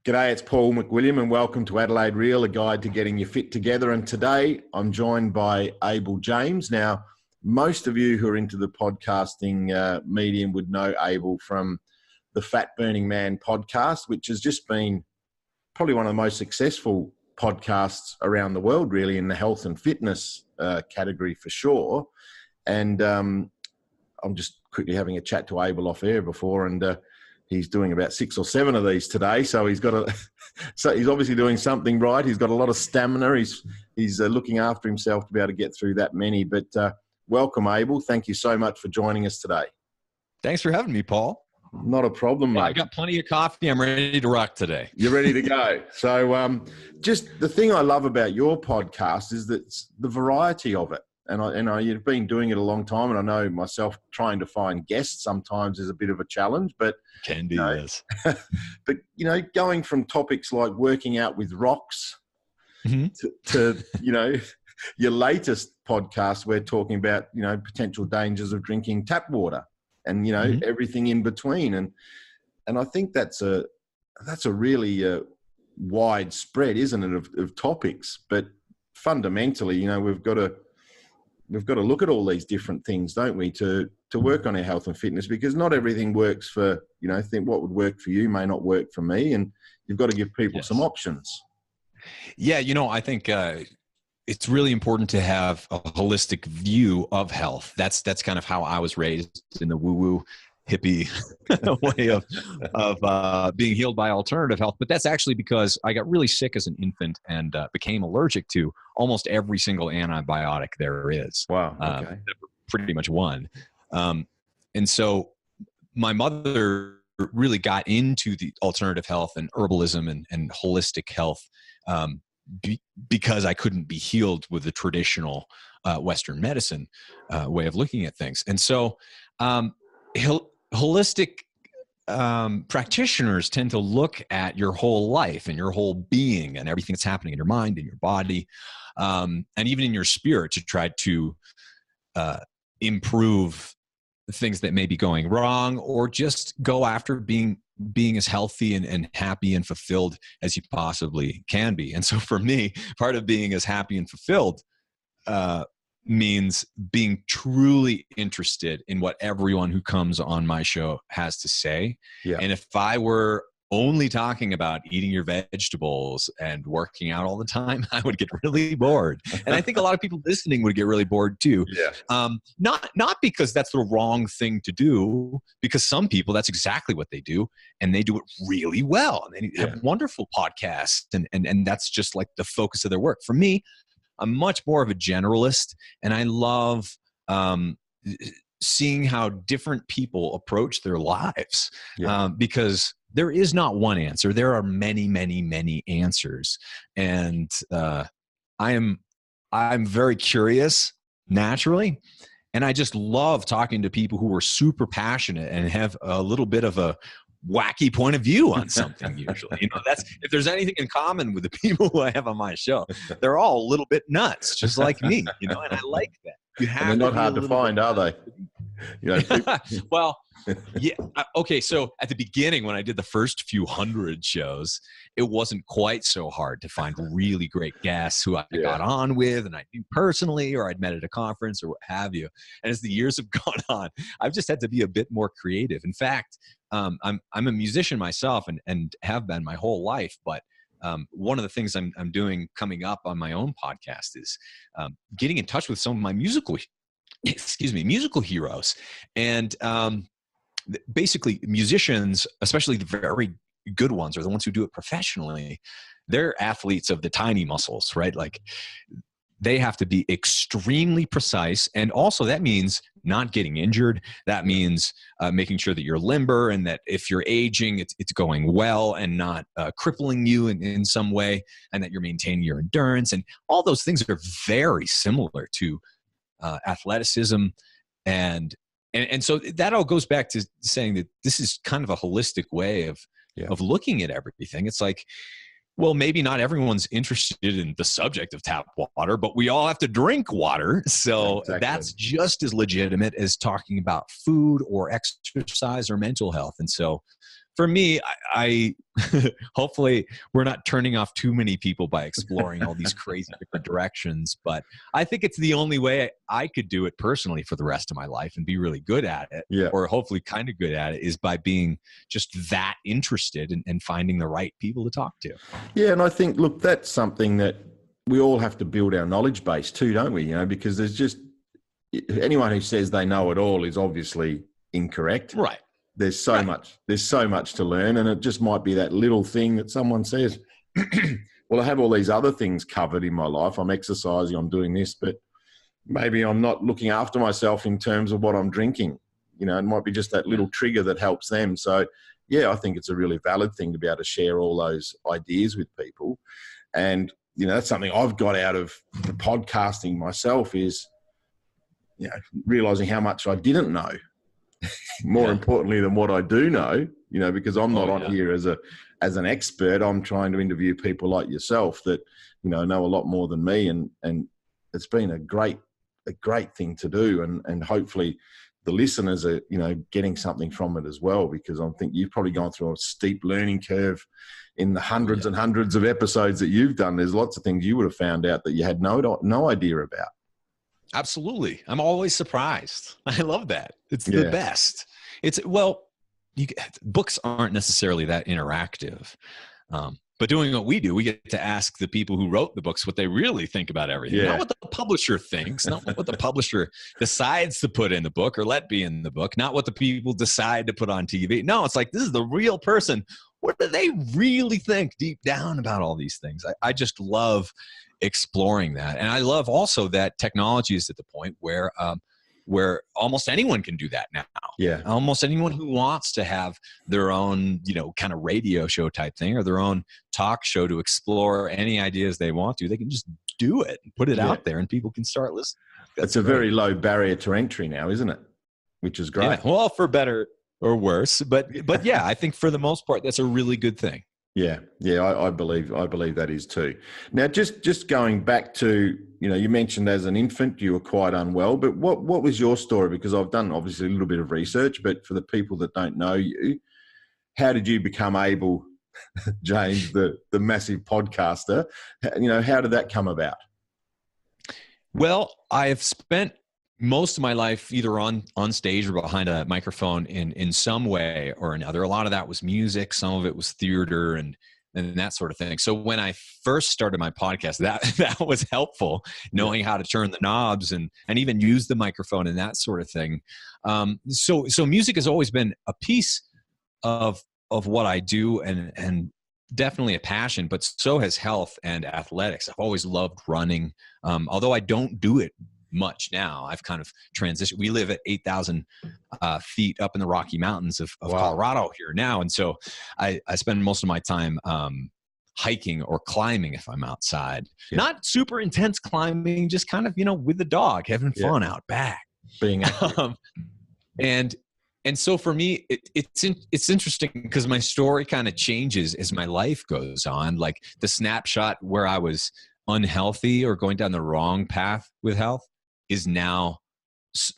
G'day, it's Paul McWilliam and welcome to Adelaide Real, a guide to getting you fit together. And today I'm joined by Abel James. Now, most of you who are into the podcasting medium would know Abel from the Fat Burning Man podcast, which has just been probably one of the most successful podcasts around the world, really, in the health and fitness category for sure. And I'm just quickly having a chat to Abel off air before, and he's doing about 6 or 7 of these today. So he's got so he's obviously doing something right. He's got a lot of stamina. He's looking after himself to be able to get through that many. But welcome, Abel. Thank you so much for joining us today. Thanks for having me, Paul. Not a problem, mate. I got plenty of coffee. I'm ready to rock today. You're ready to go. So just the thing I love about your podcast is that the variety of it. And I know you've been doing it a long time, and I know myself trying to find guests sometimes is a bit of a challenge, but can be, yes. But going from topics like working out with rocks to your latest podcast, we're talking about potential dangers of drinking tap water, and everything in between, and I think that's a really wide spread, isn't it, of topics? But fundamentally, we've got to look at all these different things, don't we, to work on our health and fitness, because not everything works for, think what would work for you may not work for me. And you've got to give people some options. Yeah. I think it's really important to have a holistic view of health. That's kind of how I was raised, in the woo-woo hippie way of being healed by alternative health. But that's actually because I got really sick as an infant and became allergic to almost every single antibiotic there is. Wow. Okay. Pretty much one. And so my mother really got into the alternative health and herbalism and holistic health because I couldn't be healed with the traditional Western medicine way of looking at things. And so holistic practitioners tend to look at your whole life and your whole being and everything that's happening in your mind and your body, and even in your spirit, to try to improve things that may be going wrong, or just go after being as healthy and happy and fulfilled as you possibly can be. And so for me, part of being as happy and fulfilled means being truly interested in what everyone who comes on my show has to say. Yeah. And if I were only talking about eating your vegetables and working out all the time, I would get really bored. And I think a lot of people listening would get really bored too. Yeah. Not because that's the wrong thing to do, because some people, that's exactly what they do, and they do it really well. And they have wonderful podcasts, and that's just like the focus of their work. For me, I'm much more of a generalist, and I love seeing how different people approach their lives, because there is not one answer. There are many, many, many answers, and I'm very curious naturally, and I just love talking to people who are super passionate and have a little bit of a wacky point of view on something. Usually, that's, if there's anything in common with the people who I have on my show, they're all a little bit nuts, just like me, and I like that. And they're not hard to find, are they? Well, yeah. Okay. So at the beginning, when I did the first few hundred shows, it wasn't quite so hard to find really great guests who I got on with, and I knew personally, or I'd met at a conference or what have you. And as the years have gone on, I've just had to be a bit more creative. In fact, I'm a musician myself and have been my whole life, but one of the things I'm doing coming up on my own podcast is getting in touch with some of my musical heroes. And basically musicians, especially the very good ones, or the ones who do it professionally, they're athletes of the tiny muscles, right? Like, they have to be extremely precise. And also that means not getting injured. That means making sure that you're limber, and that if you're aging, it's going well and not crippling you in some way, and that you're maintaining your endurance. And all those things are very similar to athleticism. And so that all goes back to saying that this is kind of a holistic way of looking at everything. It's like, well, maybe not everyone's interested in the subject of tap water, but we all have to drink water. So that's just as legitimate as talking about food or exercise or mental health. And so for me, I hopefully we're not turning off too many people by exploring all these crazy different directions, but I think it's the only way I could do it personally for the rest of my life and be really good at it, Yeah. or hopefully kind of good at it, is by being just that interested and finding the right people to talk to. Yeah, and I think, look, that's something that we all have to build our knowledge base too, don't we? You know, because there's just anyone who says they know it all is obviously incorrect. Right. There's so much to learn, and it just might be that little thing that someone says, well, I have all these other things covered in my life. I'm exercising, I'm doing this, but maybe I'm not looking after myself in terms of what I'm drinking. You know, it might be just that little trigger that helps them. So, yeah, I think it's a really valid thing to be able to share all those ideas with people. And, you know, that's something I've got out of the podcasting myself is, you know, realizing how much I didn't know. More importantly than what I do know, you know, because I'm not on here as an expert. I'm trying to interview people like yourself that, you know a lot more than me, and it's been a great thing to do, and hopefully the listeners are, you know, getting something from it as well, because I think you've probably gone through a steep learning curve in the hundreds and hundreds of episodes that you've done. There's lots of things you would have found out that you had no idea about. Absolutely. I'm always surprised. I love that. It's the best. Books aren't necessarily that interactive. But doing what we do, we get to ask the people who wrote the books what they really think about everything. Not what the publisher thinks, not what the publisher decides to put in the book or let be in the book, not what the people decide to put on TV. No, it's like, this is the real person. What do they really think deep down about all these things? I just love exploring that. And I love also that technology is at the point where almost anyone can do that now. Yeah. Almost anyone who wants to have their own, you know, kind of radio show type thing, or their own talk show to explore any ideas they want to, they can just do it and put it out there and people can start listening. It's a very low barrier to entry now, isn't it? Which is great. Yeah. Well, for better or worse, but yeah, I think for the most part, that's a really good thing. Yeah, I believe that is too. Now, just going back to, you know, you mentioned as an infant you were quite unwell, but what was your story? Because I've done obviously a little bit of research, but for the people that don't know you, how did you become Abel James, the massive podcaster? You know, how did that come about? Well, I've spent most of my life either on stage or behind a microphone in some way or another. A lot of that was music. Some of it was theater and that sort of thing. So when I first started my podcast, that was helpful, knowing how to turn the knobs and even use the microphone and that sort of thing. So music has always been a piece of what I do and definitely a passion, but so has health and athletics. I've always loved running. Although I don't do it much now. I've kind of transitioned. We live at 8,000 feet up in the Rocky Mountains of Colorado here now. And so I spend most of my time hiking or climbing if I'm outside. Yeah. Not super intense climbing, just kind of, you know, with the dog, having fun out back. Being active. And so for me, it's interesting because my story kind of changes as my life goes on. Like the snapshot where I was unhealthy or going down the wrong path with health is now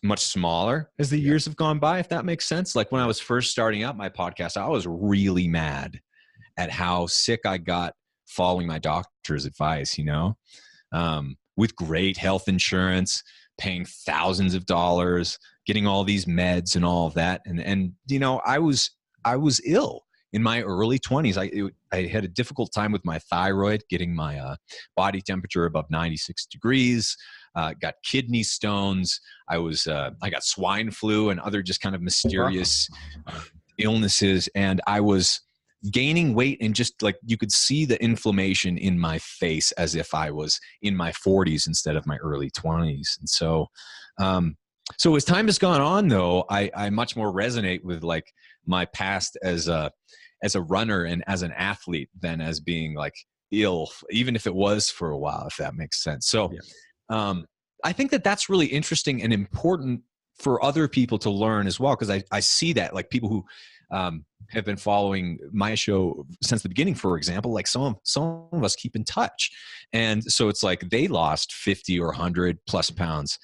much smaller as the years have gone by, if that makes sense. Like when I was first starting out my podcast, I was really mad at how sick I got following my doctor's advice, you know, with great health insurance, paying thousands of dollars, getting all these meds and all of that. And you know, I was ill in my early 20s. I had a difficult time with my thyroid, getting my body temperature above 96 degrees, got kidney stones. I got swine flu and other just kind of mysterious illnesses. And I was gaining weight and just like, you could see the inflammation in my face as if I was in my 40s instead of my early 20s. And so, so as time has gone on though, I much more resonate with like my past as a runner and as an athlete than as being like ill, even if it was for a while, if that makes sense. So, I think that that's really interesting and important for other people to learn as well. Cause I see that like people who, have been following my show since the beginning, for example, like some of us keep in touch. And so it's like they lost 50 or 100 plus pounds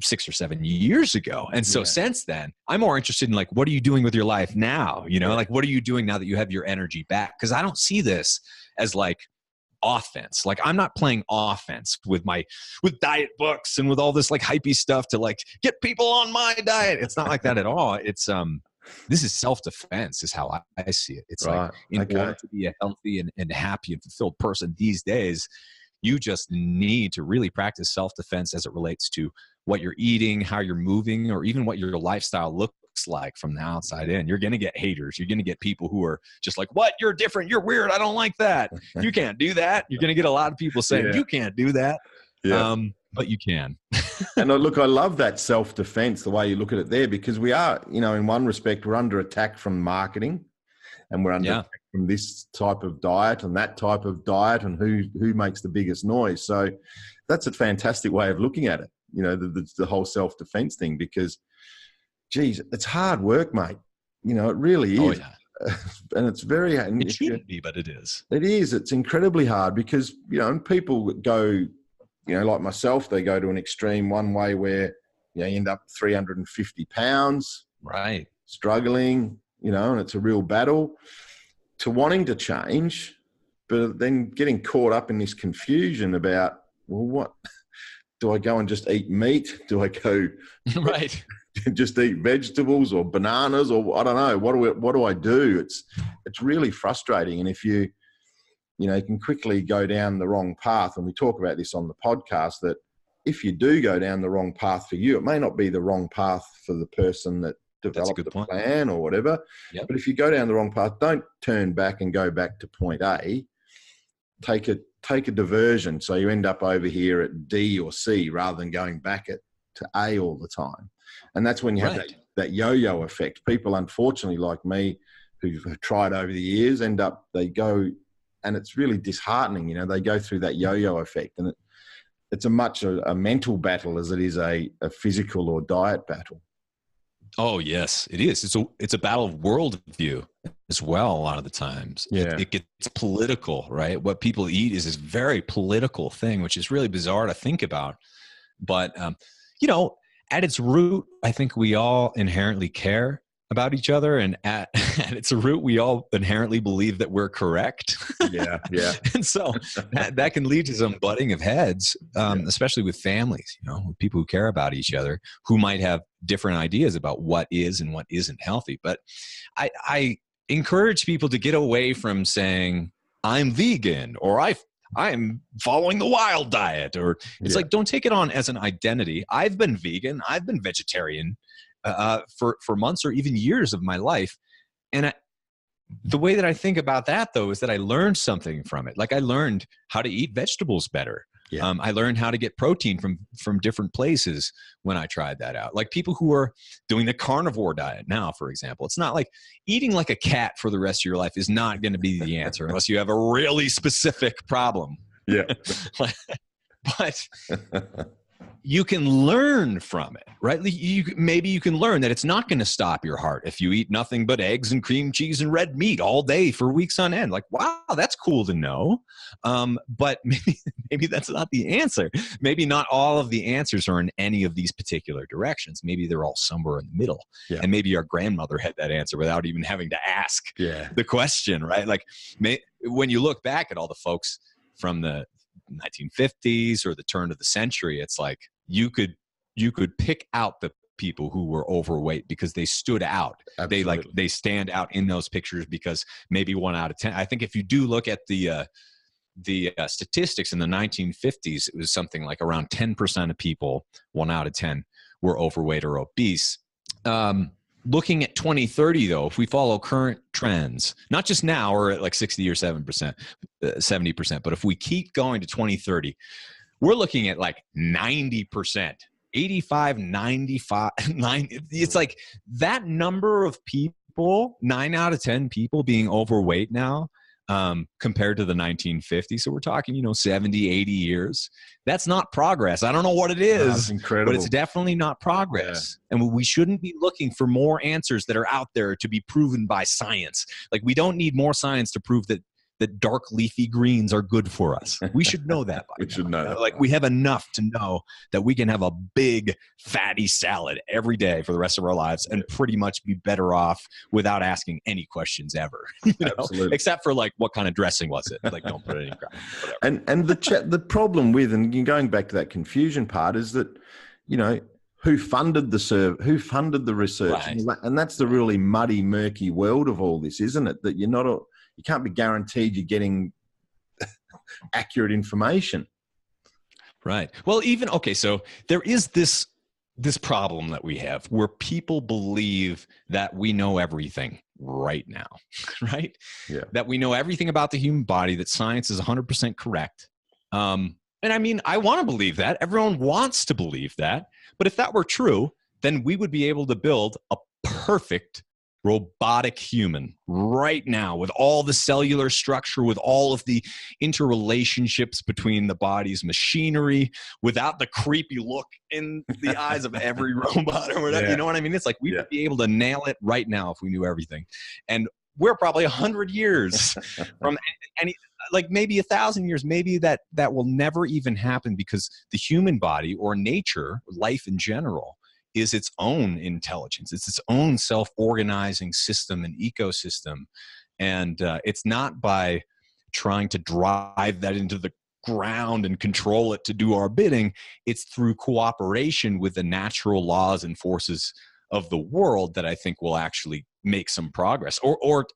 6 or 7 years ago. And so since then, I'm more interested in like, what are you doing with your life now? You know, like, what are you doing now that you have your energy back? Because I don't see this as like offense. Like, I'm not playing offense with diet books and with all this like hypey stuff to like get people on my diet. It's not like that at all. It's this is self-defense is how I see it. It's like, in order to be a healthy and happy and fulfilled person these days, you just need to really practice self-defense as it relates to what you're eating, how you're moving, or even what your lifestyle looks like from the outside in. You're going to get haters. You're going to get people who are just like, what? You're different. You're weird. I don't like that. You can't do that. You're going to get a lot of people saying, you can't do that. But you can. And look, I love that self-defense, the way you look at it there, because we are, you know, in one respect, we're under attack from marketing, and we're under attack from this type of diet and that type of diet, and who makes the biggest noise. So that's a fantastic way of looking at it, you know, the whole self-defense thing, because, geez, it's hard work, mate. You know, it really is. Oh, yeah. And it's very... It shouldn't be, but it is. It is. It's incredibly hard because, you know, people go... You know, like myself, they go to an extreme one way where you end up 350 pounds, right? Struggling, you know, and it's a real battle, to wanting to change, but then getting caught up in this confusion about, well, what do I go and just eat meat? Do I go right just eat vegetables or bananas, or I don't know, what do I do? It's really frustrating, and if you can quickly go down the wrong path. And we talk about this on the podcast, that if you do go down the wrong path for you, it may not be the wrong path for the person that developed the plan or whatever. Yep. But if you go down the wrong path, don't turn back and go back to point A. Take a diversion. So you end up over here at D or C rather than going back to A all the time. And that's when you have that yo-yo effect. People, unfortunately, like me, who've tried over the years, they go... And it's really disheartening, you know, they go through that yo-yo effect, and it's a mental battle as it is a physical or diet battle. Oh, yes, it is. It's a battle of worldview as well. A lot of the times it gets political, right? What people eat is this very political thing, which is really bizarre to think about. But, you know, at its root, I think we all inherently care about each other, and at its root, we all inherently believe that we're correct. Yeah. And so that can lead to some butting of heads, especially with families, you know, with people who care about each other, who might have different ideas about what is and what isn't healthy. But I encourage people to get away from saying, I'm vegan, or I'm following the wild diet, or it's like, don't take it on as an identity. I've been vegan. I've been vegetarian for months or even years of my life. And the way that I think about that, though, is that I learned something from it. Like, I learned how to eat vegetables better. Yeah. I learned how to get protein from different places when I tried that out. Like, people who are doing the carnivore diet now, for example, it's not like eating like a cat for the rest of your life is not going to be the answer unless you have a really specific problem. Yeah. But you can learn from it, right? Maybe you can learn that it's not going to stop your heart if you eat nothing but eggs and cream cheese and red meat all day for weeks on end. Like, wow, that's cool to know. But maybe that's not the answer. Maybe not all of the answers are in any of these particular directions. Maybe they're all somewhere in the middle. Yeah. And maybe our grandmother had that answer without even having to ask the question, right? Like, when you look back at all the folks from the 1950s or the turn of the century, it's like you could pick out the people who were overweight because they stood out. Absolutely. They stand out in those pictures because maybe 1 out of 10. I think if you do look at the statistics in the 1950s, it was something like around 10% of people, 1 out of 10, were overweight or obese. Looking at 2030, though, if we follow current trends, not just now we're at like 60 or 70%, but if we keep going to 2030, we're looking at like 90%, 85, 95, 90. It's like that number of people, 9 out of 10 people being overweight now, compared to the 1950s. So we're talking, 70, 80 years. That's not progress. I don't know what it is, that's incredible, but it's definitely not progress. Yeah. And we shouldn't be looking for more answers that are out there to be proven by science. Like, we don't need more science to prove that that dark leafy greens are good for us. We should know that. We should know that. Like, we have enough to know that we can have a big fatty salad every day for the rest of our lives and pretty much be better off without asking any questions ever. Absolutely. Except for like, what kind of dressing was it? Like, don't put it in crap. Whatever. And the problem with, and going back to that confusion part, is that, who funded the research, Right. and that's the really muddy, murky world of all this, isn't it? That you can't be guaranteed you're getting accurate information. Right. Well, so there is this problem that we have where people believe that we know everything right now, right? Yeah. That we know everything about the human body, that science is 100% correct. And I mean, I want to believe that. Everyone wants to believe that. But if that were true, then we would be able to build a perfect robotic human right now, with all the cellular structure, with all of the interrelationships between the body's machinery, without the creepy look in the eyes of every robot or whatever. Yeah. You know what I mean? It's like we would be able to nail it right now if we knew everything. And we're probably 100 years from any, like maybe 1,000 years, maybe that will never even happen, because the human body, or nature, life in general, is its own intelligence. It's its own self-organizing system and ecosystem. And it's not by trying to drive that into the ground and control it to do our bidding. It's through cooperation with the natural laws and forces of the world that I think will actually make some progress, or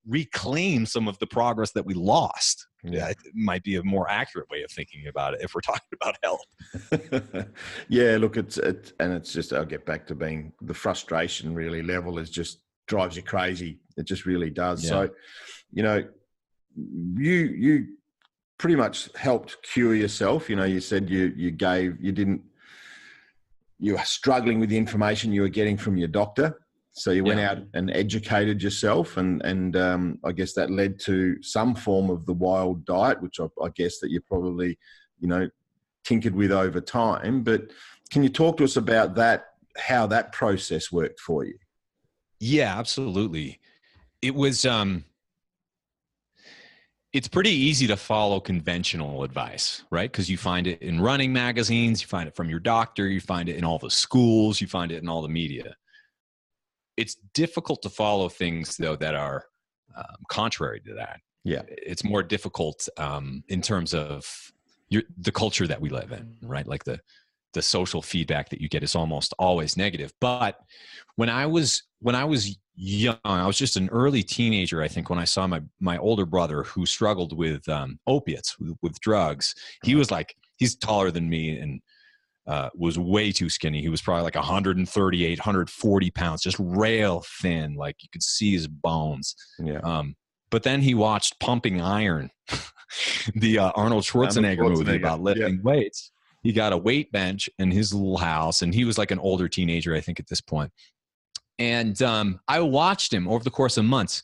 reclaim some of the progress that we lost. Yeah, it might be a more accurate way of thinking about it if we're talking about health. Yeah, look, it's just, I'll get back to being the frustration really level is just drives you crazy. It just really does. Yeah. So, you pretty much helped cure yourself. You said you were struggling with the information you were getting from your doctor. So you went out and educated yourself, and I guess that led to some form of the wild diet, which I guess that you probably, tinkered with over time. But can you talk to us about that, how that process worked for you? Yeah, absolutely. It was, it's pretty easy to follow conventional advice, right? Because you find it in running magazines, you find it from your doctor, you find it in all the schools, you find it in all the media. It's difficult to follow things, though, that are contrary to that. Yeah. It's more difficult in terms of the culture that we live in, right? Like the social feedback that you get is almost always negative. But when I was young, I was just an early teenager, I think, when I saw my older brother who struggled with opiates, with drugs. He's taller than me and was way too skinny. He was probably like 138, 140 pounds, just rail thin. Like you could see his bones. Yeah. But then he watched Pumping Iron, the Arnold Schwarzenegger movie about lifting weights. He got a weight bench in his little house, and he was like an older teenager, I think, at this point. And I watched him over the course of months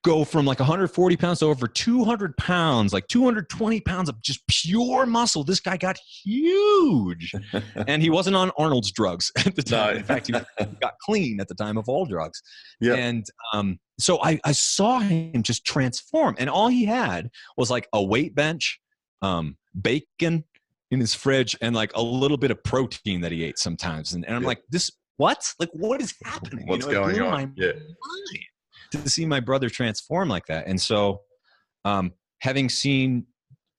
go from like 140 pounds to over 200 pounds, like 220 pounds of just pure muscle. This guy got huge. And he wasn't on Arnold's drugs at the time. No. In fact, he got clean at the time of all drugs. Yeah. And so I saw him just transform. And all he had was like a weight bench, bacon in his fridge, and like a little bit of protein that he ate sometimes. And I'm like, what? Like, what is happening? What's going on? Yeah. To see my brother transform like that. And so having seen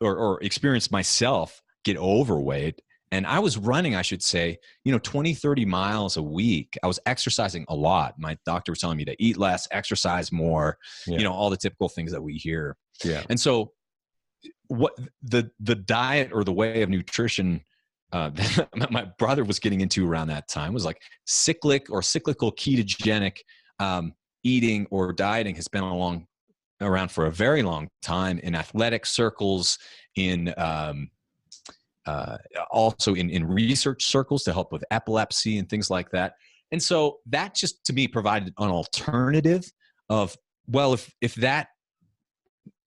or experienced myself get overweight, and I was running, I should say, 20, 30 miles a week. I was exercising a lot. My doctor was telling me to eat less, exercise more, all the typical things that we hear. Yeah. And so what the diet or the way of nutrition that my brother was getting into around that time was like cyclical ketogenic eating or dieting has been around for a very long time in athletic circles, in also in research circles to help with epilepsy and things like that. And so that just to me provided an alternative of, well, if that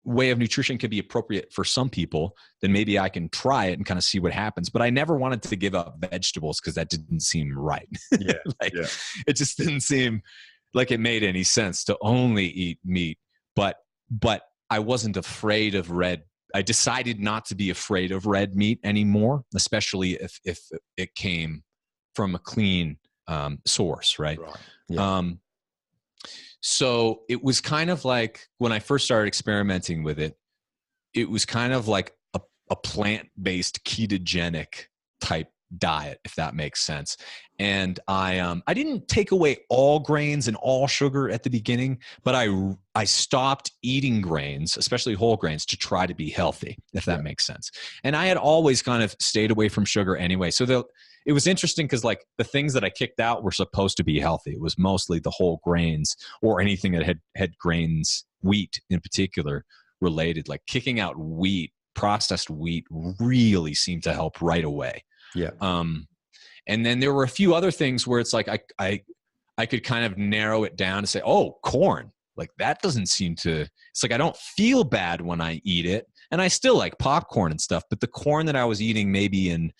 way of nutrition could be appropriate for some people, then maybe I can try it and kind of see what happens. But I never wanted to give up vegetables because that didn't seem right. Yeah. It just didn't seem like it made any sense to only eat meat. But I wasn't afraid of red. I decided not to be afraid of red meat anymore, especially if it came from a clean source, right? Right. Yeah. So it was kind of like when I first started experimenting with it, it was kind of like a plant-based ketogenic type diet, if that makes sense. And I didn't take away all grains and all sugar at the beginning, but I stopped eating grains, especially whole grains, to try to be healthy, if that makes sense. And I had always kind of stayed away from sugar anyway. So it was interesting because like the things that I kicked out were supposed to be healthy. It was mostly the whole grains or anything that had grains, wheat in particular, related. Like kicking out wheat, processed wheat, really seemed to help right away. Yeah. And then there were a few other things where it's like I could kind of narrow it down and say, oh, corn. Like that doesn't seem to, it's like I don't feel bad when I eat it. And I still like popcorn and stuff, but the corn that I was eating maybe in,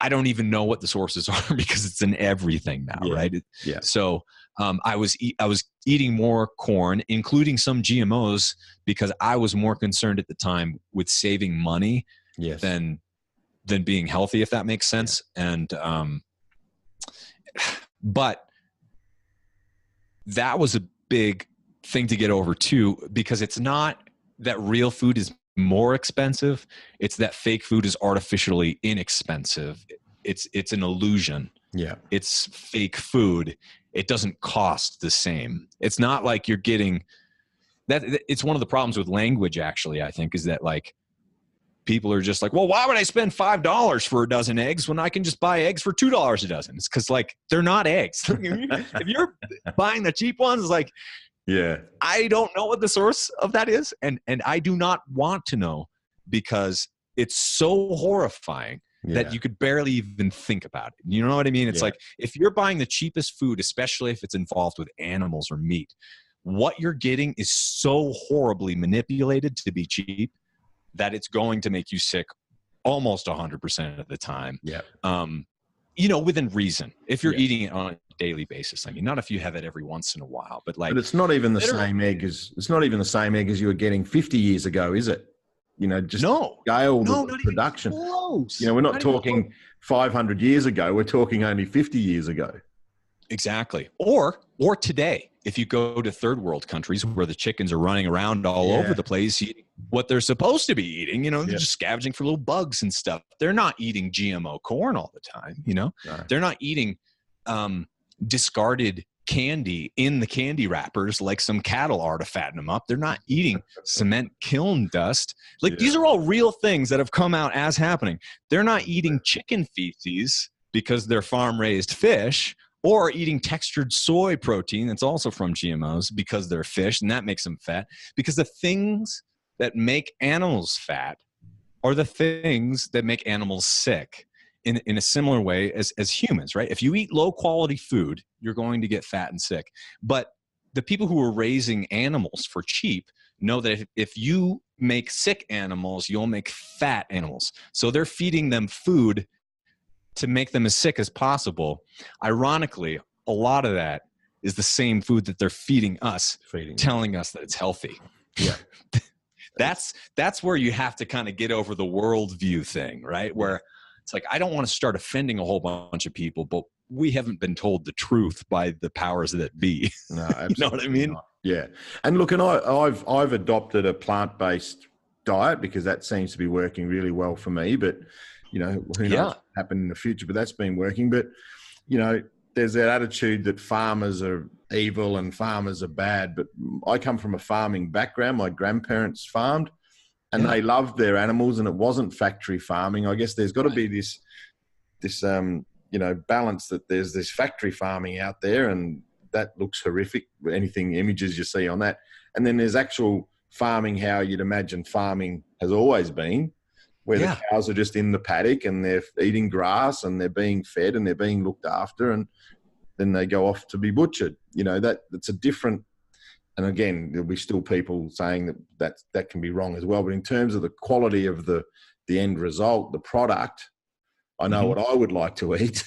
I don't even know what the sources are because it's in everything now, right? Yeah. So I was eating more corn, including some GMOs, because I was more concerned at the time with saving money than being healthy, if that makes sense. Yeah. And but that was a big thing to get over too, because it's not that real food is more expensive, it's that fake food is artificially inexpensive. It's an illusion. Yeah. It's fake food. It doesn't cost the same. It's not like you're getting that. It's one of the problems with language, actually, I think, is that like people are just like, well, why would I spend $5 for a dozen eggs when I can just buy eggs for $2 a dozen? It's because like they're not eggs. If you're buying the cheap ones, like, yeah, I don't know what the source of that is, and I do not want to know, because it's so horrifying that you could barely even think about it. You know what I mean? It's like if you're buying the cheapest food, especially if it's involved with animals or meat, what you're getting is so horribly manipulated to be cheap that it's going to make you sick almost 100% of the time. Yeah. You know, within reason, if you're eating it on a daily basis. I mean, not if you have it every once in a while, but like, but it's not even the same egg as you were getting 50 years ago, is it? You know, just scale the production. You know, we're not talking 500 years ago. We're talking only 50 years ago. Exactly. Or today, if you go to third world countries where the chickens are running around all over the place, eating what they're supposed to be eating, you know, they're just scavenging for little bugs and stuff. They're not eating GMO corn all the time, you know, they're not eating discarded candy in the candy wrappers like some cattle are to fatten them up. They're not eating cement kiln dust. Like these are all real things that have come out as happening. They're not eating chicken feces because they're farm raised fish, or eating textured soy protein that's also from GMOs because they're fish, and that makes them fat. Because the things that make animals fat are the things that make animals sick in a similar way as humans, right? If you eat low quality food, you're going to get fat and sick. But the people who are raising animals for cheap know that if you make sick animals, you'll make fat animals. So they're feeding them food to make them as sick as possible. Ironically, a lot of that is the same food that they're feeding us, telling us that it's healthy. Yeah. That's where you have to kind of get over the worldview thing, right? Where it's like, I don't want to start offending a whole bunch of people, but we haven't been told the truth by the powers that be. No, absolutely. You know what I mean? Not. Yeah. And look, and I've adopted a plant-based diet because that seems to be working really well for me, but you know, who knows what will happen in the future, but that's been working. But, you know, there's that attitude that farmers are evil and farmers are bad. But I come from a farming background. My grandparents farmed and they loved their animals, and it wasn't factory farming. I guess there's got to be this you know, balance, that there's this factory farming out there and that looks horrific. Anything, images you see on that. And then there's actual farming, how you'd imagine farming has always been, where the cows are just in the paddock and they're eating grass and they're being fed and they're being looked after, and then they go off to be butchered. You know, that's a different, and again, there'll be still people saying that can be wrong as well. But in terms of the quality of the end result, the product, I know what I would like to eat.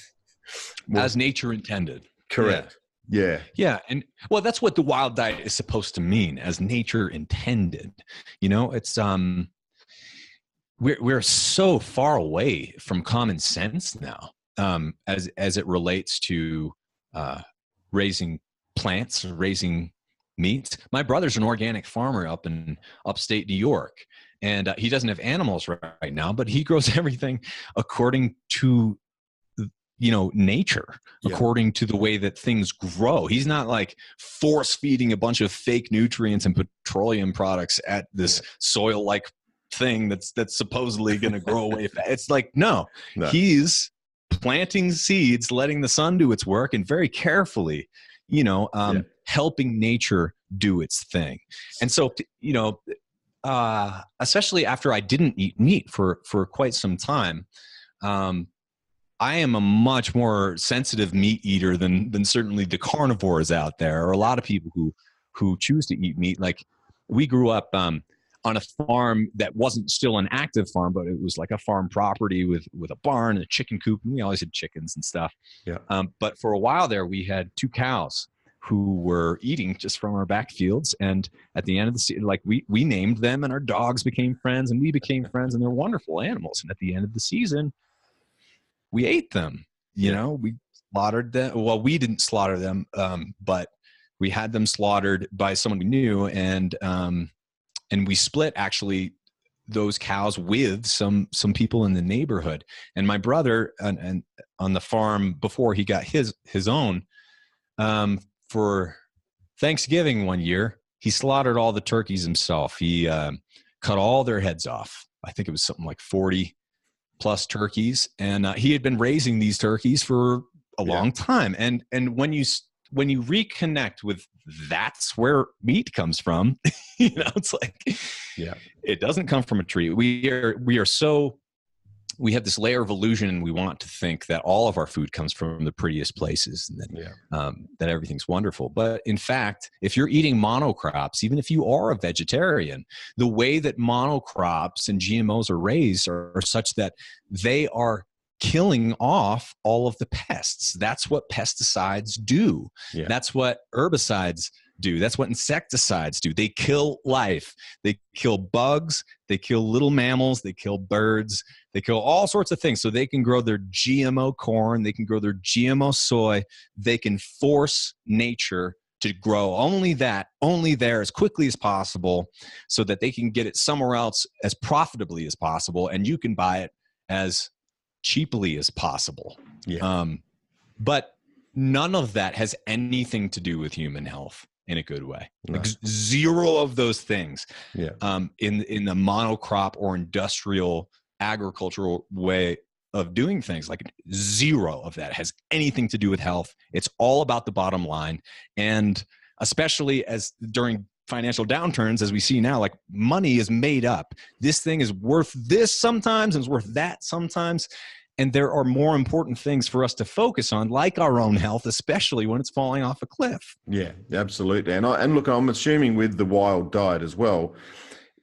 As nature intended. Correct. Yeah. Yeah. And well, that's what the wild diet is supposed to mean, as nature intended. You know, it's, we're so far away from common sense now, as it relates to, raising plants, raising meats. My brother's an organic farmer up in upstate New York, and he doesn't have animals right now, but he grows everything according to, nature, Yeah. according to the way that things grow. He's not like force feeding a bunch of fake nutrients and petroleum products at this soil like thing that's supposedly going to grow away. It's like, no, he's planting seeds, letting the sun do its work, and very carefully, helping nature do its thing. And so, especially after I didn't eat meat for quite some time, I am a much more sensitive meat eater than certainly the carnivores out there, or a lot of people who choose to eat meat. Like, we grew up on a farm that wasn't still an active farm, but it was like a farm property with a barn and a chicken coop, and we always had chickens and stuff. Yeah. But for a while there, we had 2 cows who were eating just from our backfields. And at the end of the season, like, we named them, and our dogs became friends, and we became friends, and they're wonderful animals. And at the end of the season, we ate them. We slaughtered them. Well, we didn't slaughter them, but we had them slaughtered by someone we knew, and we split actually those cows with some people in the neighborhood. And my brother, and on the farm before he got his own, for Thanksgiving one year, he slaughtered all the turkeys himself. He cut all their heads off. I think it was something like 40 plus turkeys, and he had been raising these turkeys for a long time. And when you reconnect with, that's where meat comes from, it's like, it doesn't come from a tree. We have this layer of illusion, and we want to think that all of our food comes from the prettiest places, and that everything's wonderful. But in fact, if you're eating monocrops, even if you are a vegetarian, the way that monocrops and GMOs are raised are such that they are killing off all of the pests. That's what pesticides do. Yeah. That's what herbicides do. That's what insecticides do. They kill life. They kill bugs. They kill little mammals. They kill birds. They kill all sorts of things so they can grow their GMO corn. They can grow their GMO soy. They can force nature to grow only there as quickly as possible, so that they can get it somewhere else as profitably as possible, and you can buy it as cheaply as possible. But none of that has anything to do with human health in a good way. No. Like, zero of those things in the monocrop or industrial agricultural way of doing things. Like, zero of that has anything to do with health. It's all about the bottom line. And especially as during financial downturns, as we see now, like, money is made up. This thing is worth this sometimes and it's worth that sometimes. And there are more important things for us to focus on, like our own health, especially when it's falling off a cliff. Yeah, absolutely. And look, I'm assuming with the wild diet as well,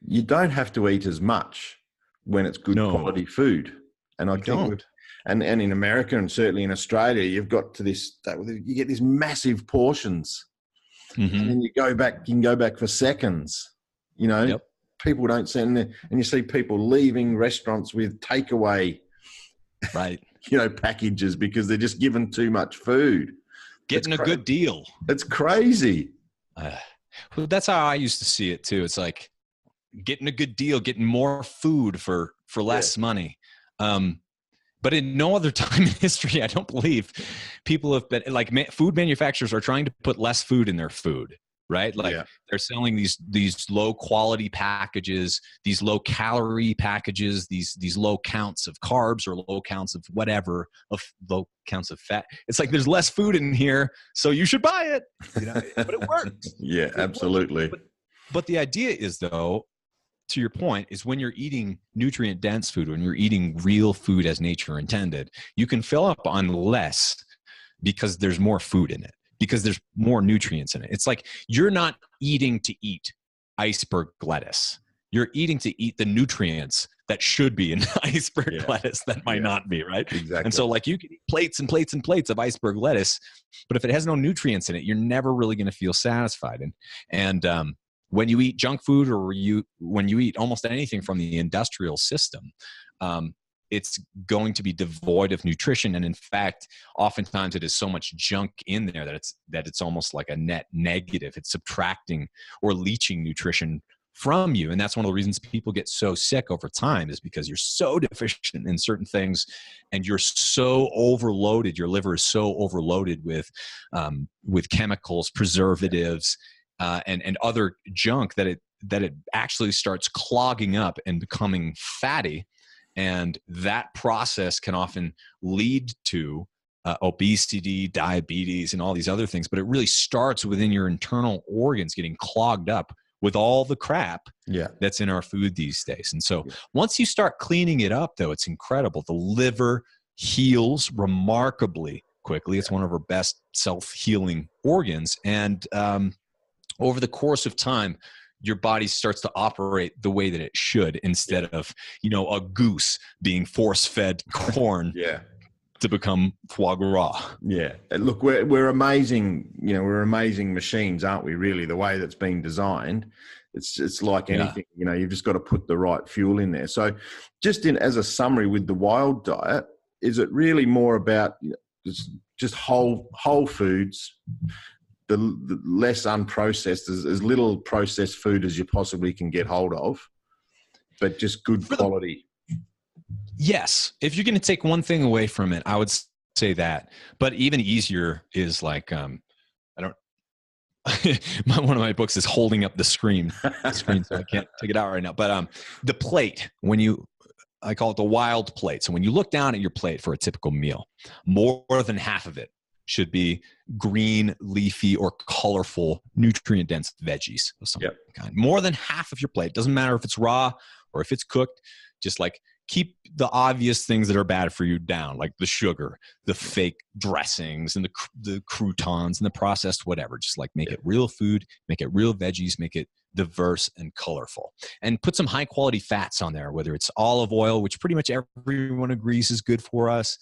you don't have to eat as much when it's good quality food. And I think and in America, and certainly in Australia, you've got to you get these massive portions. Mm-hmm. And then you can go back for seconds. People don't send, and you see people leaving restaurants with takeaway packages because they're just given too much food. Getting a good deal. It's crazy. Well, that's how I used to see it too. It's like getting a good deal, getting more food for less money. But in no other time in history, I don't believe people have been like, food manufacturers are trying to put less food in their food, right? Like, they're selling these low quality packages, these low calorie packages, these low counts of carbs or low counts of whatever, of low counts of fat. It's like, there's less food in here, so you should buy it. But it works. Absolutely. But the idea is, though, to your point, is when you're eating nutrient dense food, when you're eating real food as nature intended, you can fill up on less because there's more food in it, because there's more nutrients in it. It's like, you're not eating to eat iceberg lettuce. You're eating to eat the nutrients that should be in iceberg lettuce that might not be, right? Exactly. And so like you can eat plates and plates and plates of iceberg lettuce, but if it has no nutrients in it, you're never really going to feel satisfied. And when you eat junk food, or when you eat almost anything from the industrial system, it's going to be devoid of nutrition. And in fact, oftentimes it is so much junk in there that it's almost like a net negative. It's subtracting or leaching nutrition from you. And that's one of the reasons people get so sick over time, is because you're so deficient in certain things and you're so overloaded. Your liver is so overloaded with chemicals, preservatives, and other junk that it actually starts clogging up and becoming fatty. And that process can often lead to obesity, diabetes, and all these other things. But it really starts within your internal organs getting clogged up with all the crap that's in our food these days. And so once you start cleaning it up, though, it's incredible. The liver heals remarkably quickly. It's one of our best self-healing organs. And over the course of time, your body starts to operate the way that it should, instead of, a goose being force-fed corn to become foie gras. Yeah. Look, we're amazing, we're amazing machines, aren't we, really, the way that's been designed. It's like anything, you've just got to put the right fuel in there. So just as a summary with the wild diet, is it really more about just whole foods, the less unprocessed, as little processed food as you possibly can get hold of, but just good quality? Yes. If you're going to take one thing away from it, I would say that. But even easier is like, one of my books is holding up the screen, so I can't take it out right now. But the plate, I call it the wild plate. So when you look down at your plate for a typical meal, more than half of it should be green, leafy, or colorful, nutrient-dense veggies of some kind. More than half of your plate. Doesn't matter if it's raw or if it's cooked. Just like keep the obvious things that are bad for you down, like the sugar, the fake dressings, and the croutons and the processed whatever. Just like make it real food, make it real veggies, make it diverse and colorful, and put some high quality fats on there, whether it's olive oil, which pretty much everyone agrees is good for us,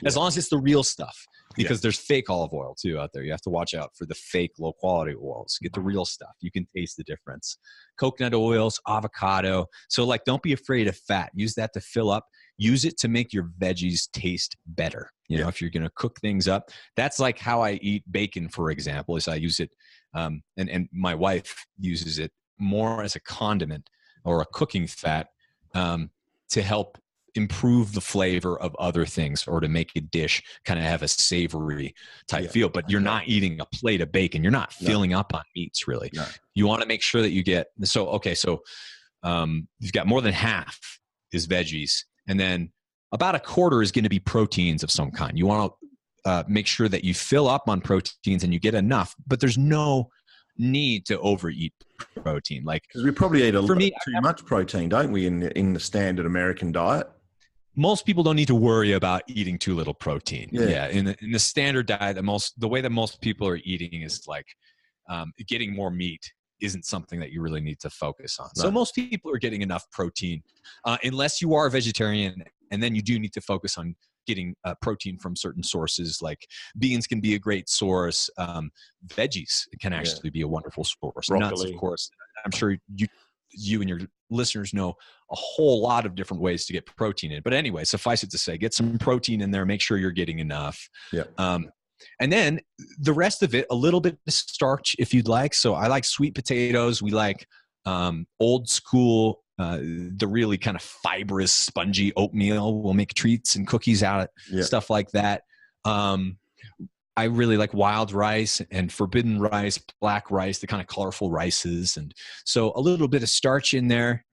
as long as it's the real stuff. Because there's fake olive oil too out there. You have to watch out for the fake low quality oils. Get the real stuff. You can taste the difference. Coconut oils, avocado. So like, don't be afraid of fat. Use that to fill up. Use it to make your veggies taste better. If you're going to cook things up, that's like how I eat bacon, for example, is I use it. And my wife uses it more as a condiment or a cooking fat to help improve the flavor of other things, or to make a dish kind of have a savory type feel. But you're not eating a plate of bacon. You're not filling up on meats, really. No. You want to make sure that you get you've got more than half is veggies, and then about a quarter is going to be proteins of some kind. You want to make sure that you fill up on proteins and you get enough, but there's no need to overeat protein. Like, because we probably eat too much protein, don't we, in the standard American diet? Most people don't need to worry about eating too little protein. In the standard diet, the way that most people are eating is like getting more meat isn't something that you really need to focus on. No. So most people are getting enough protein, unless you are a vegetarian, and then you do need to focus on getting protein from certain sources. Like beans can be a great source. Veggies can actually be a wonderful source. Broccoli. Nuts, of course. I'm sure you and your listeners know a whole lot of different ways to get protein in. But anyway, suffice it to say, get some protein in there. Make sure you're getting enough. And then the rest of it, a little bit of starch if you'd like. So I like sweet potatoes. We like old school, the really kind of fibrous, spongy oatmeal. We'll make treats and cookies out of stuff like that. I really like wild rice and forbidden rice, black rice, the kind of colorful rices. And so a little bit of starch in there.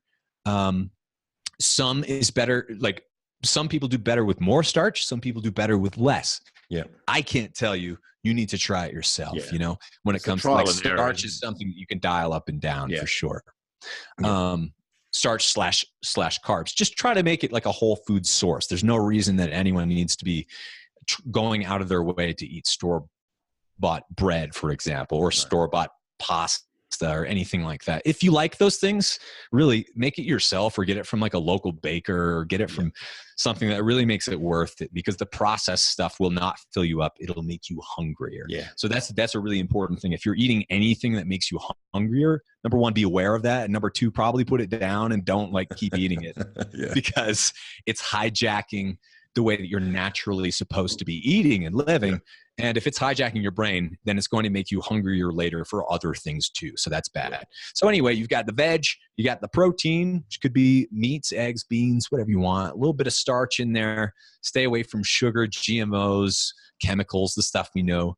Some is better. Like some people do better with more starch. Some people do better with less. Yeah. I can't tell you. You need to try it yourself. When it comes to like starch is something that you can dial up and down for sure. Starch slash carbs. Just try to make it like a whole food source. There's no reason that anyone needs to be going out of their way to eat store-bought bread, for example, or store-bought pasta or anything like that. If you like those things, really make it yourself or get it from like a local baker or get it from something that really makes it worth it, because the processed stuff will not fill you up. It'll make you hungrier. Yeah. So that's a really important thing. If you're eating anything that makes you hungrier, number one, be aware of that. And number two, probably put it down and don't like keep eating it because it's hijacking the way that you're naturally supposed to be eating and living. And if it's hijacking your brain, then it's going to make you hungrier later for other things too. So that's bad. So anyway, you've got the veg, you got the protein, which could be meats, eggs, beans, whatever you want. A little bit of starch in there. Stay away from sugar, GMOs, chemicals, the stuff we know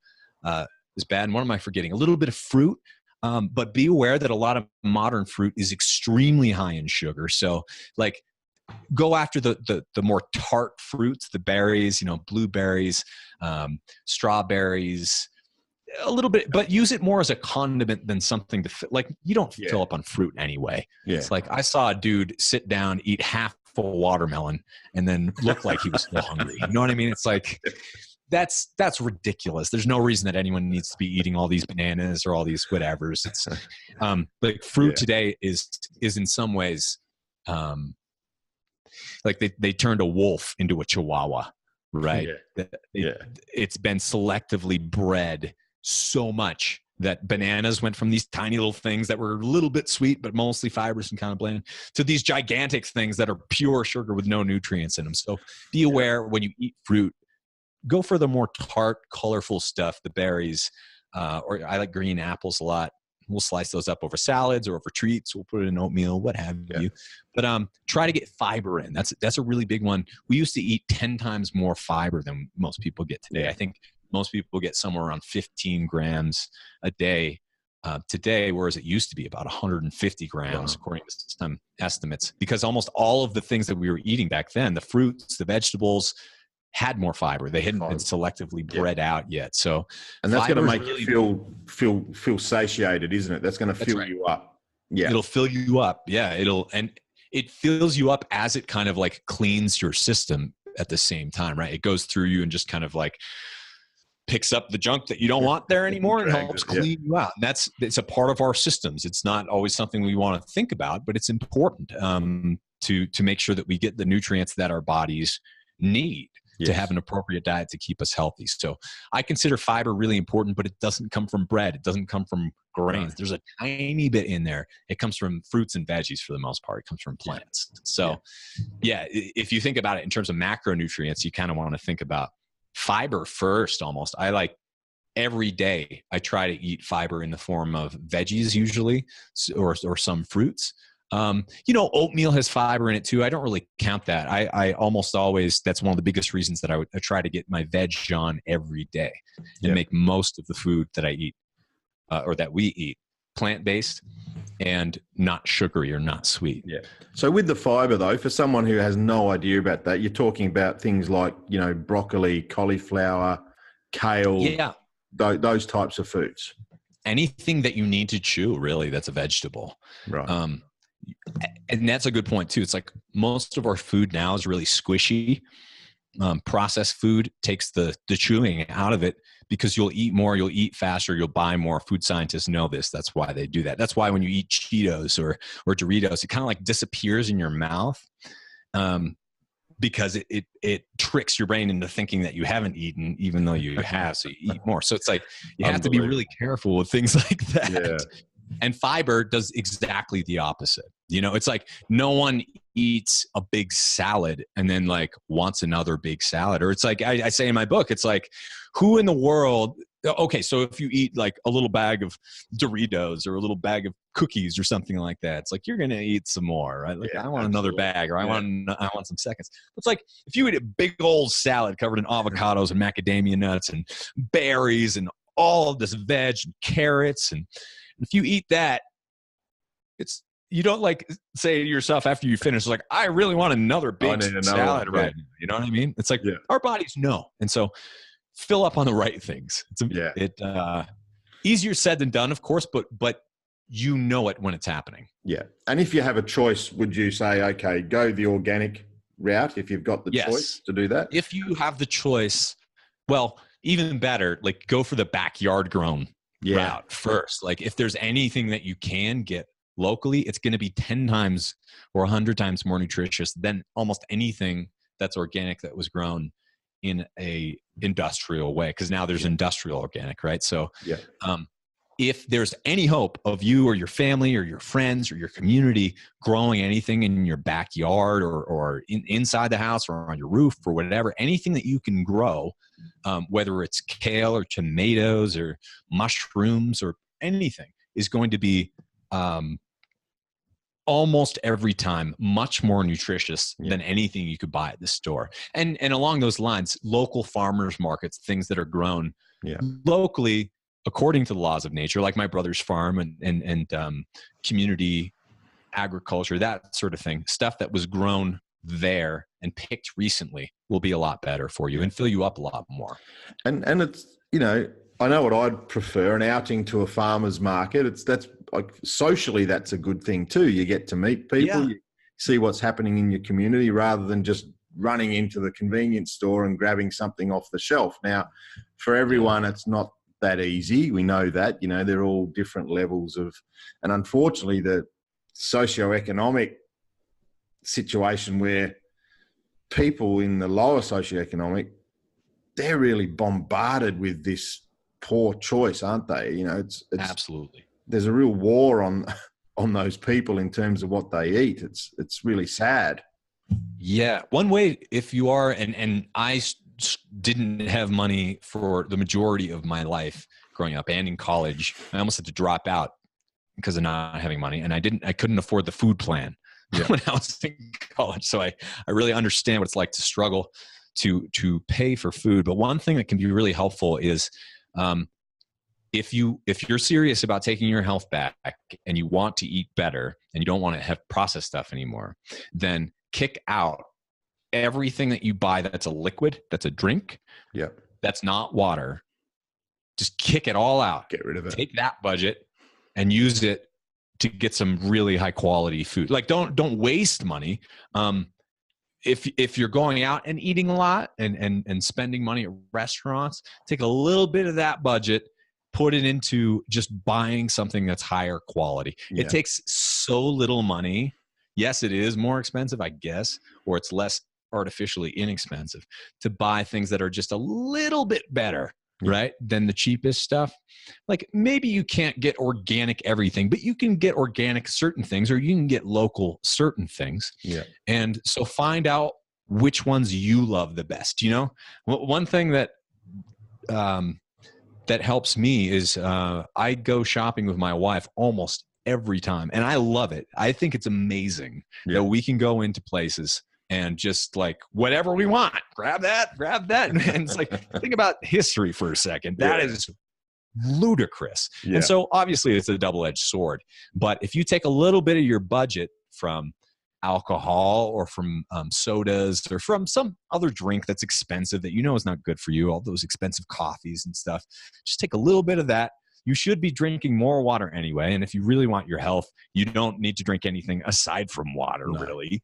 is bad. And what am I forgetting? A little bit of fruit. But be aware that a lot of modern fruit is extremely high in sugar. So like, go after the more tart fruits, the berries, blueberries, strawberries, a little bit, but use it more as a condiment than something to like, you don't fill up on fruit anyway. Yeah. It's like, I saw a dude sit down, eat half a watermelon and then look like he was still hungry. You know what I mean? It's like, that's ridiculous. There's no reason that anyone needs to be eating all these bananas or all these whatevers. It's like fruit today is in some ways, like they turned a wolf into a chihuahua, right? It's been selectively bred so much that bananas went from these tiny little things that were a little bit sweet, but mostly fibrous and kind of bland, to these gigantic things that are pure sugar with no nutrients in them. So be aware when you eat fruit, go for the more tart, colorful stuff, the berries, or I like green apples a lot. We'll slice those up over salads or over treats. We'll put it in oatmeal, what have you. But try to get fiber in. That's a really big one. We used to eat 10 times more fiber than most people get today. I think most people get somewhere around 15 grams a day today, whereas it used to be about 150 grams, according to some estimates, because almost all of the things that we were eating back then, the fruits, the vegetables, had more fiber. They hadn't been selectively bred out yet. So, and that's going to make you feel satiated, isn't it? That's going to fill you up. Yeah. It'll fill you up. Yeah. And it fills you up as it kind of like cleans your system at the same time, right? It goes through you and just kind of like picks up the junk that you don't want there anymore and helps clean you out. And it's a part of our systems. It's not always something we want to think about, but it's important to make sure that we get the nutrients that our bodies need. To have an appropriate diet to keep us healthy. So I consider fiber really important, but it doesn't come from bread. It doesn't come from grains. There's a tiny bit in there. It comes from fruits and veggies for the most part. It comes from plants. So if you think about it in terms of macronutrients, you kind of want to think about fiber first almost. I like every day I try to eat fiber in the form of veggies usually, or some fruits. Oatmeal has fiber in it too. I don't really count that. I almost always, that's one of the biggest reasons that I try to get my veg on every day and make most of the food that I eat or that we eat plant-based and not sugary or not sweet. Yeah. So with the fiber though, for someone who has no idea about that, you're talking about things like, broccoli, cauliflower, kale, those types of foods. Anything that you need to chew, really, that's a vegetable. Right. And that's a good point too. It's like most of our food now is really squishy. Processed food takes the chewing out of it because you'll eat more, you'll eat faster, you'll buy more. Food scientists know this. That's why they do that. That's why when you eat Cheetos or Doritos, it kind of like disappears in your mouth because it tricks your brain into thinking that you haven't eaten, even though you have. So you eat more. So it's like you have to be really careful with things like that. Yeah. And fiber does exactly the opposite. It's like no one eats a big salad and then like wants another big salad. Or it's like I say in my book, it's like, who in the world? Okay, so if you eat like a little bag of Doritos or a little bag of cookies or something like that, it's like you're gonna eat some more, right? Like I want another bag, or I want some seconds. It's like if you eat a big old salad covered in avocados and macadamia nuts and berries and all of this veg and carrots, and if you eat that, you don't like say to yourself after you finish, like, I really want another big salad right now. You know what I mean? It's like our bodies know. And so fill up on the right things. Easier said than done, of course, but you know it when it's happening. Yeah. And if you have a choice, would you say, okay, go the organic route if you've got the choice to do that? If you have the choice, well, even better, like go for the backyard grown route first. Like if there's anything that you can get locally, it's going to be 10 times or 100 times more nutritious than almost anything that's organic that was grown in a industrial way. Because now there's industrial organic, right? So if there's any hope of you or your family or your friends or your community growing anything in your backyard or inside the house or on your roof or whatever, anything that you can grow, whether it's kale or tomatoes or mushrooms or anything, is going to be almost every time much more nutritious than anything you could buy at the store. And along those lines, local farmers markets, things that are grown locally according to the laws of nature, like my brother's farm and community agriculture, that sort of thing, stuff that was grown there and picked recently will be a lot better for you and fill you up a lot more. And it's, I know what I'd prefer, an outing to a farmer's market. That's like socially, that's a good thing too. You get to meet people, you see what's happening in your community rather than just running into the convenience store and grabbing something off the shelf. Now, for everyone, it's not that easy. We know that, they're all different levels of, and unfortunately the socioeconomic situation where people in the lower socioeconomic, they're really bombarded with this poor choice, aren't they? It's absolutely, there's a real war on those people in terms of what they eat. It's really sad. Yeah. One way, if you are, and I didn't have money for the majority of my life growing up and in college, I almost had to drop out because of not having money. And I couldn't afford the food plan when I was in college. So I really understand what it's like to struggle to pay for food. But one thing that can be really helpful is, if you're serious about taking your health back and you want to eat better and you don't want to have processed stuff anymore, then kick out everything that you buy that's a liquid, that's a drink, that's not water. Just kick it all out. Get rid of it. Take that budget and use it to get some really high quality food. Like don't waste money. If you're going out and eating a lot and spending money at restaurants, take a little bit of that budget, put it into just buying something that's higher quality. It takes so little money. Yes, it is more expensive, I guess, or it's less artificially inexpensive to buy things that are just a little bit better, right, than the cheapest stuff. Like maybe you can't get organic everything, but you can get organic certain things, or you can get local certain things. And so find out which ones you love the best. One thing that helps me is I go shopping with my wife almost every time, and I love it. I think it's amazing that we can go into places and just like whatever we want, grab that. And it's like, think about history for a second. That is ludicrous. And so obviously it's a double-edged sword. But if you take a little bit of your budget from alcohol or from sodas or from some other drink that's expensive that is not good for you, all those expensive coffees and stuff, just take a little bit of that. You should be drinking more water anyway. And if you really want your health, you don't need to drink anything aside from water, really.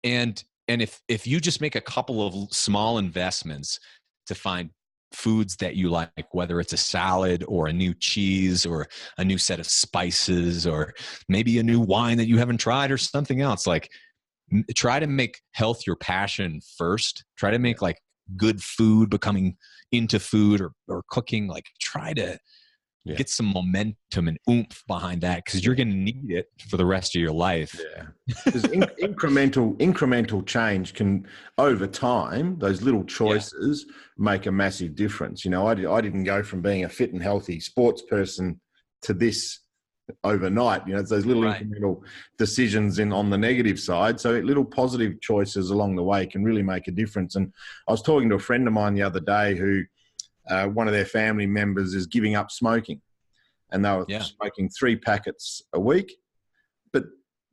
And if you just make a couple of small investments to find foods that you like, whether it's a salad or a new cheese or a new set of spices or maybe a new wine that you haven't tried or something else, like try to make health your passion first. Try to make like good food, becoming into food or cooking, like try to get some momentum and oomph behind that, because you're going to need it for the rest of your life. Because incremental change can, over time, those little choices make a massive difference. I didn't go from being a fit and healthy sports person to this overnight. It's those little incremental decisions on the negative side. So little positive choices along the way can really make a difference. And I was talking to a friend of mine the other day who one of their family members is giving up smoking, and they were smoking 3 packets a week, but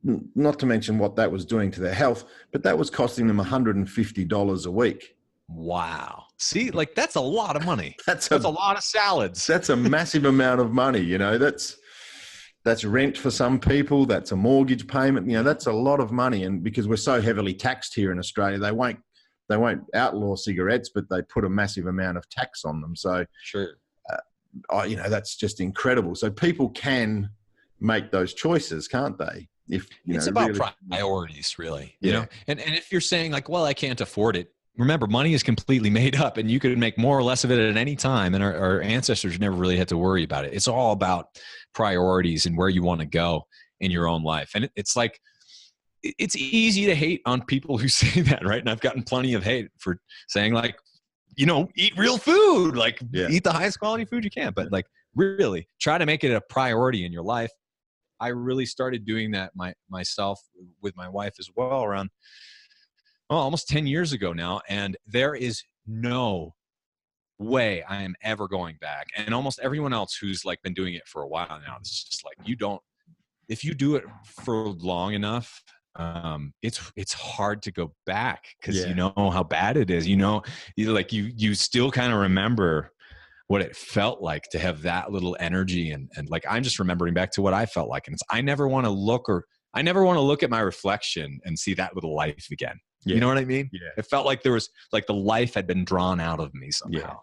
not to mention what that was doing to their health, but that was costing them $150 a week. Wow. See, like that's a lot of money. That's a lot of salads. That's a massive amount of money. That's rent for some people. That's a mortgage payment. That's a lot of money. And because we're so heavily taxed here in Australia, they won't outlaw cigarettes, but they put a massive amount of tax on them. So that's just incredible. So people can make those choices, can't they? If it's about priorities, really, you know? And if you're saying like, well, I can't afford it. Remember, money is completely made up and you could make more or less of it at any time. And our ancestors never really had to worry about it. It's all about priorities and where you want to go in your own life. And it's like, it's easy to hate on people who say that, right? And I've gotten plenty of hate for saying like, eat real food, like eat the highest quality food you can. But like really try to make it a priority in your life. I really started doing that myself with my wife as well around almost 10 years ago now. And there is no way I am ever going back. And almost everyone else who's like been doing it for a while now, it's just like, if you do it for long enough, it's hard to go back because you know how bad it is. You still kind of remember what it felt like to have that little energy. And like, I'm just remembering back to what I felt like. And I never want to look at my reflection and see that little life again. Yeah. You know what I mean? Yeah. It felt like there was like the life had been drawn out of me somehow. Yeah.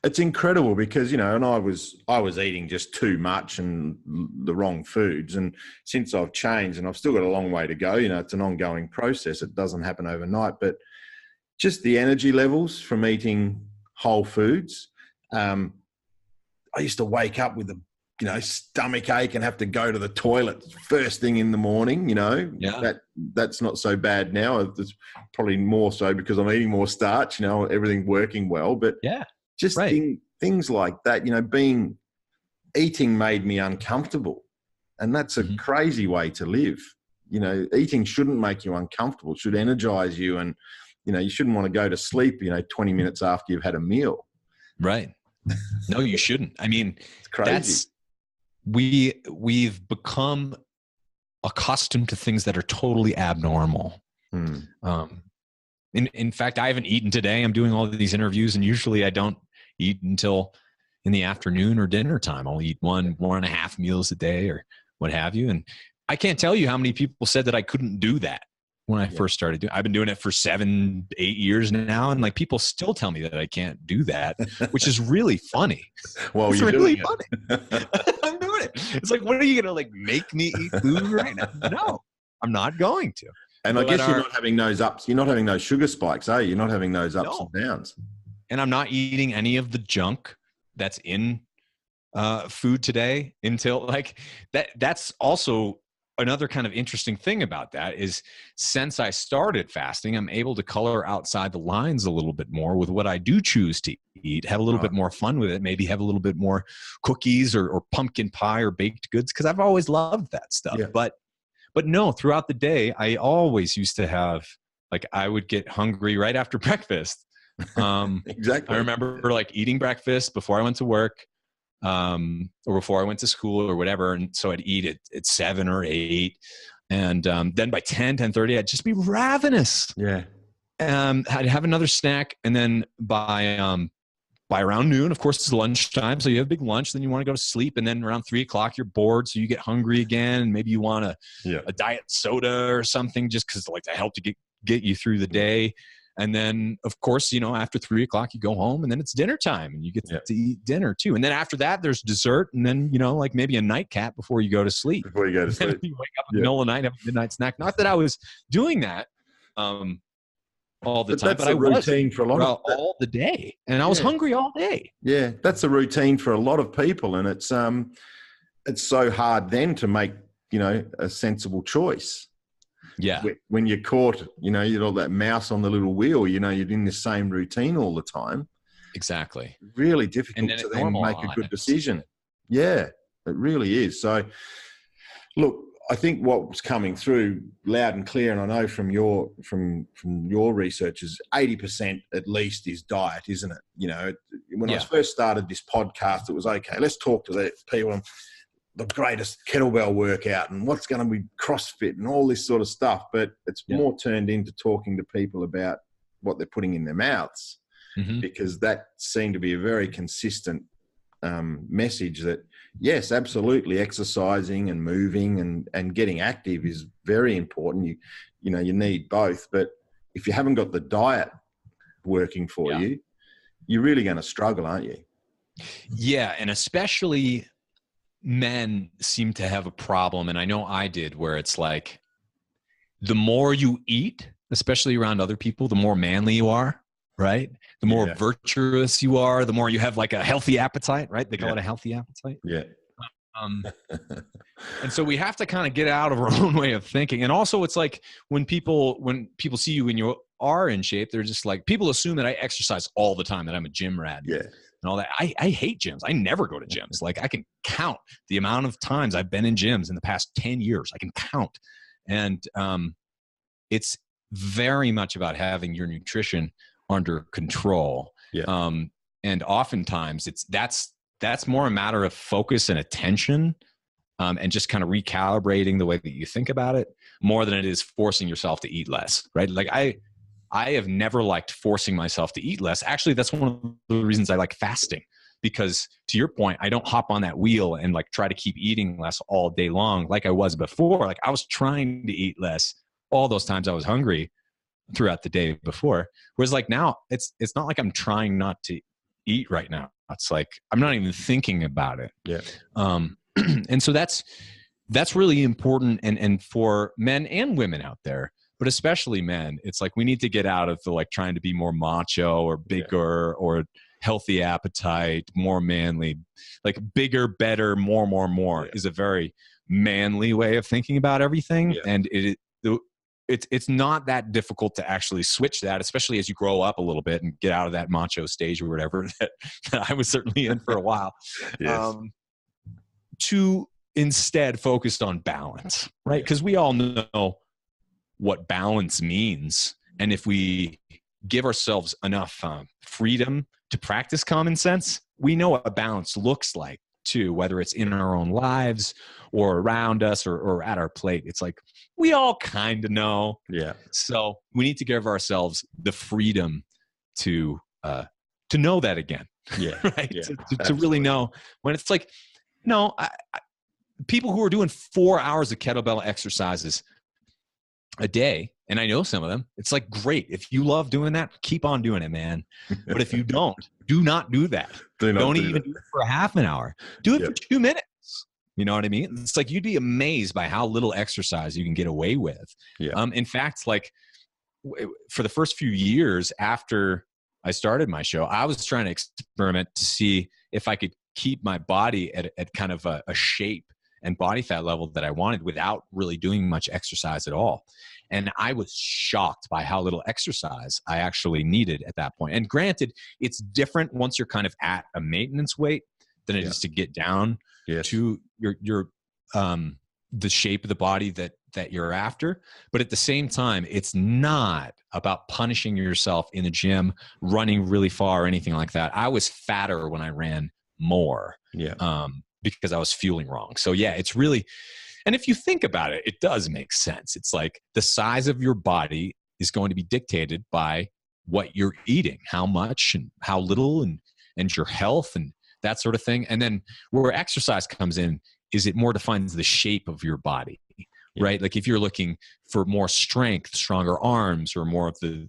It's incredible because, and I was eating just too much and the wrong foods. And since I've changed and I've still got a long way to go, it's an ongoing process. It doesn't happen overnight, but just the energy levels from eating whole foods. I used to wake up with a stomach ache and have to go to the toilet first thing in the morning, that's not so bad now. It's probably more so because I'm eating more starch, everything working well, but just things like that, eating made me uncomfortable. And that's a crazy way to live. Eating shouldn't make you uncomfortable. It should energize you. And, you shouldn't want to go to sleep, 20 minutes after you've had a meal. Right. No, you shouldn't. I mean, it's crazy. We've become accustomed to things that are totally abnormal. In fact, I haven't eaten today. I'm doing all of these interviews and usually I don't eat until in the afternoon or dinner time. I'll eat 1.5 meals a day or what have you. And I can't tell you how many people said that I couldn't do that when I first started doing. I've been doing it for 7-8 years now. And like people still tell me that I can't do that, which is really funny. Well, it's you're really doing funny. I'm doing it. It's like, what are you going to like make me eat food right now? No, I'm not going to. And I guess you're not having those ups. You're not having those sugar spikes, are you? You're not having those ups and downs. And I'm not eating any of the junk that's in food today until like that. That's also another kind of interesting thing about that is since I started fasting, I'm able to color outside the lines a little bit more with what I do choose to eat, have a little bit more fun with it, maybe have a little bit more cookies or pumpkin pie or baked goods. Cause I've always loved that stuff. Yeah. But no, throughout the day, I always used to have, like, I would get hungry right after breakfast. Exactly. I remember like eating breakfast before I went to work. Or before I went to school or whatever. And so I'd eat at 7 or 8. And then by 10:30, I'd just be ravenous. Yeah. I'd have another snack. And then by around noon, of course, it's lunchtime. So you have a big lunch, then you want to go to sleep. And then around 3 o'clock, you're bored. So you get hungry again. And maybe you want a diet soda or something just because like to help to get you through the day. And then, of course, after 3 o'clock, you go home and then it's dinner time and you get to eat dinner too. And then after that, there's dessert. And then, like maybe a nightcap before you go to sleep. Before you go to sleep. You wake up in the middle of the night, have a midnight snack. Not that I was doing that all the time, but I was routine for a lot of all the day. And I was hungry all day. Yeah, that's a routine for a lot of people. And it's so hard then to make, a sensible choice. Yeah. When you're caught, you're all that mouse on the little wheel, you're in the same routine all the time. Exactly. Really difficult to then make a good decision. Yeah, it really is. So look, I think what's coming through loud and clear, and I know from your research is 80% at least is diet, isn't it? When I first started this podcast, it was okay, let's talk to the people and the greatest kettlebell workout and what's going to be CrossFit and all this sort of stuff. But it's more turned into talking to people about what they're putting in their mouths, because that seemed to be a very consistent message that, yes, absolutely, exercising and moving and getting active is very important. You need both. But if you haven't got the diet working for you, you're really going to struggle, aren't you? Yeah. And especially men seem to have a problem. And I know I did, where it's like, the more you eat, especially around other people, the more manly you are, right? The more virtuous you are, the more you have like a healthy appetite, right? They call it a healthy appetite. Yeah. And so we have to kind of get out of our own way of thinking. And also it's like when people see you when you are in shape, they're just like, people assume that I exercise all the time, that I'm a gym rat. Yeah. And all that. I hate gyms. I never go to gyms. Like, I can count the amount of times I've been in gyms in the past 10 years. I can count. And it's very much about having your nutrition under control. Yeah. And oftentimes that's more a matter of focus and attention, and just kind of recalibrating the way that you think about it, more than it is forcing yourself to eat less, right? Like I have never liked forcing myself to eat less. Actually, that's one of the reasons I like fasting, because to your point, I don't hop on that wheel and like try to keep eating less all day long like I was before. Like, I was trying to eat less all those times I was hungry throughout the day before. Whereas like now, it's not like I'm trying not to eat right now. It's like I'm not even thinking about it. Yeah. And so that's really important, and for men and women out there, but especially men, it's like we need to get out of the like trying to be more macho or bigger or healthy appetite, more manly. Like bigger, better, more is a very manly way of thinking about everything. Yeah. And it's not that difficult to actually switch that, especially as you grow up a little bit and get out of that macho stage or whatever that I was certainly in for a while. Yes. To instead focus on balance, right? Because we all know what balance means. And if we give ourselves enough freedom to practice common sense, we know what balance looks like too, whether it's in our own lives or around us or at our plate. It's like, we all kind of know. Yeah. So we need to give ourselves the freedom to know that again. Yeah. Right. Yeah. To really know when it's like, no, people who are doing 4 hours of kettlebell exercises a day, and I know some of them, it's like, great. If you love doing that, keep on doing it, man. But if you don't, do not do that. Don't even do it for a half an hour. Do it for 2 minutes. You know what I mean? It's like, you'd be amazed by how little exercise you can get away with. Yeah. In fact, like for the first few years after I started my show, I was trying to experiment to see if I could keep my body at kind of a shape and body fat level that I wanted without really doing much exercise at all. And I was shocked by how little exercise I actually needed at that point. And granted, it's different once you're kind of at a maintenance weight than it is to get down to your the shape of the body that you're after. But at the same time, it's not about punishing yourself in the gym, running really far or anything like that. I was fatter when I ran more. Because I was fueling wrong. So yeah, it's really, and if you think about it, it does make sense. It's like the size of your body is going to be dictated by what you're eating, how much and how little, and your health and that sort of thing. And then where exercise comes in is it more defines the shape of your body, right? Like if you're looking for more strength, stronger arms, or more of the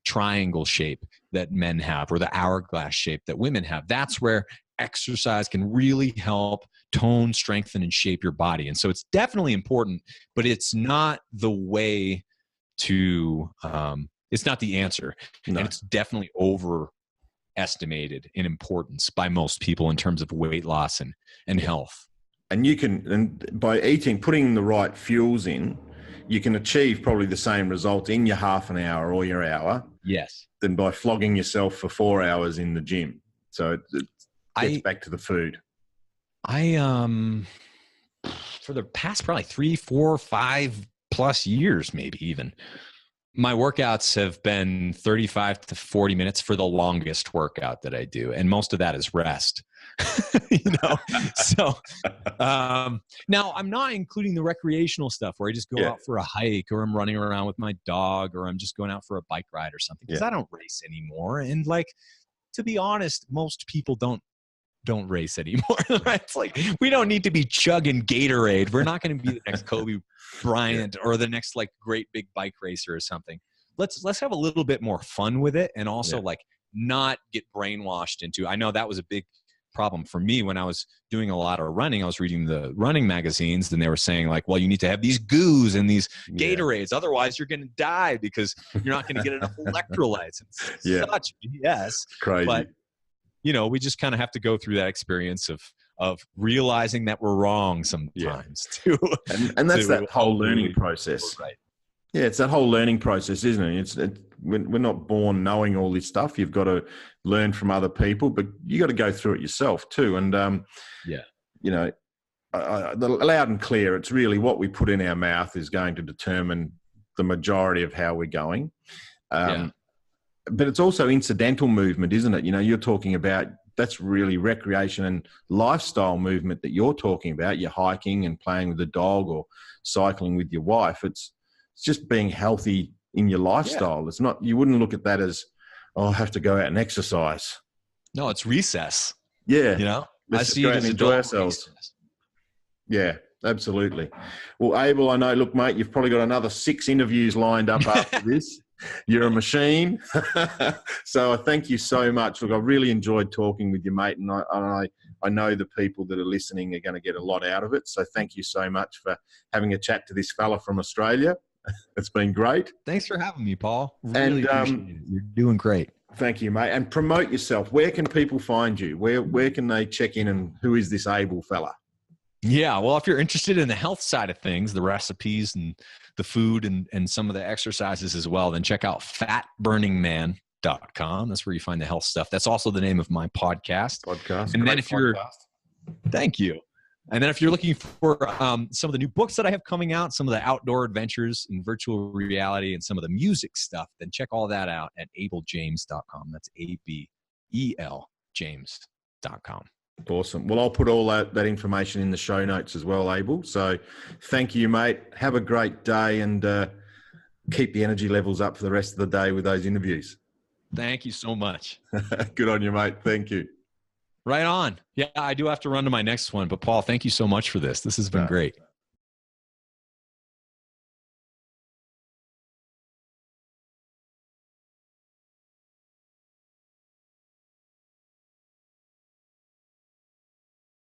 triangle shape that men have, or the hourglass shape that women have, that's where exercise can really help tone, strengthen, and shape your body. And so it's definitely important, but it's not the way to, it's not the answer. No. And it's definitely overestimated in importance by most people in terms of weight loss and health. And you can, and by putting the right fuels in, you can achieve probably the same result in your half an hour or your hour. Yes. Than by flogging yourself for 4 hours in the gym. So it gets back to the food. For the past probably 3, 4, 5 plus years, maybe even, my workouts have been 35 to 40 minutes for the longest workout that I do. And most of that is rest. So now I'm not including the recreational stuff where I just go out for a hike, or I'm running around with my dog, or I'm just going out for a bike ride or something, because I don't race anymore. And like, to be honest, most people don't race anymore. It's like, we don't need to be chugging Gatorade. We're not going to be the next Kobe Bryant or the next like great big bike racer or something. Let's have a little bit more fun with it, and also like not get brainwashed into. I know that was a big problem for me when I was doing a lot of running. I was reading the running magazines, and they were saying like, well, you need to have these goos and these Gatorades, otherwise you're going to die because you're not going to get enough electrolytes. It's such BS. Crazy. But we just kind of have to go through that experience of realizing that we're wrong sometimes too. And that's that whole learning process. Right. Yeah, it's that whole learning process, isn't it? We're not born knowing all this stuff. You've got to learn from other people, but you got to go through it yourself too. And loud and clear, it's really what we put in our mouth is going to determine the majority of how we're going. But it's also incidental movement, isn't it? You're talking about, that's really recreation and lifestyle movement that you're talking about. You're hiking and playing with the dog or cycling with your wife. It's just being healthy in your lifestyle. It's not, you wouldn't look at that as, I have to go out and exercise. No, it's recess. Yeah. Let's go out and enjoy ourselves. Recess. Yeah, absolutely. Well, Abel, I know, look, mate, you've probably got another 6 interviews lined up after this. You're a machine. So I thank you so much. Look, I really enjoyed talking with you, mate. And I know the people that are listening are going to get a lot out of it. So thank you so much for having a chat to this fella from Australia. It's been great. Thanks for having me, Paul. Really appreciate it. You're doing great. Thank you, mate. And promote yourself. Where can people find you? Where can they check in, and who is this Abel fella? Yeah, well, if you're interested in the health side of things, the recipes and the food and some of the exercises as well, then check out fatburningman.com. That's where you find the health stuff. That's also the name of my podcast. And then if you're, thank you. And then if you're looking for some of the new books that I have coming out, some of the outdoor adventures in virtual reality and some of the music stuff, then check all that out at abeljames.com. That's ABEL James.com. Awesome. Well, I'll put all that information in the show notes as well, Abel. So thank you, mate. Have a great day, and keep the energy levels up for the rest of the day with those interviews. Thank you so much. Good on you, mate. Thank you. Right on. Yeah, I do have to run to my next one, but Paul, thank you so much for this. This has been great.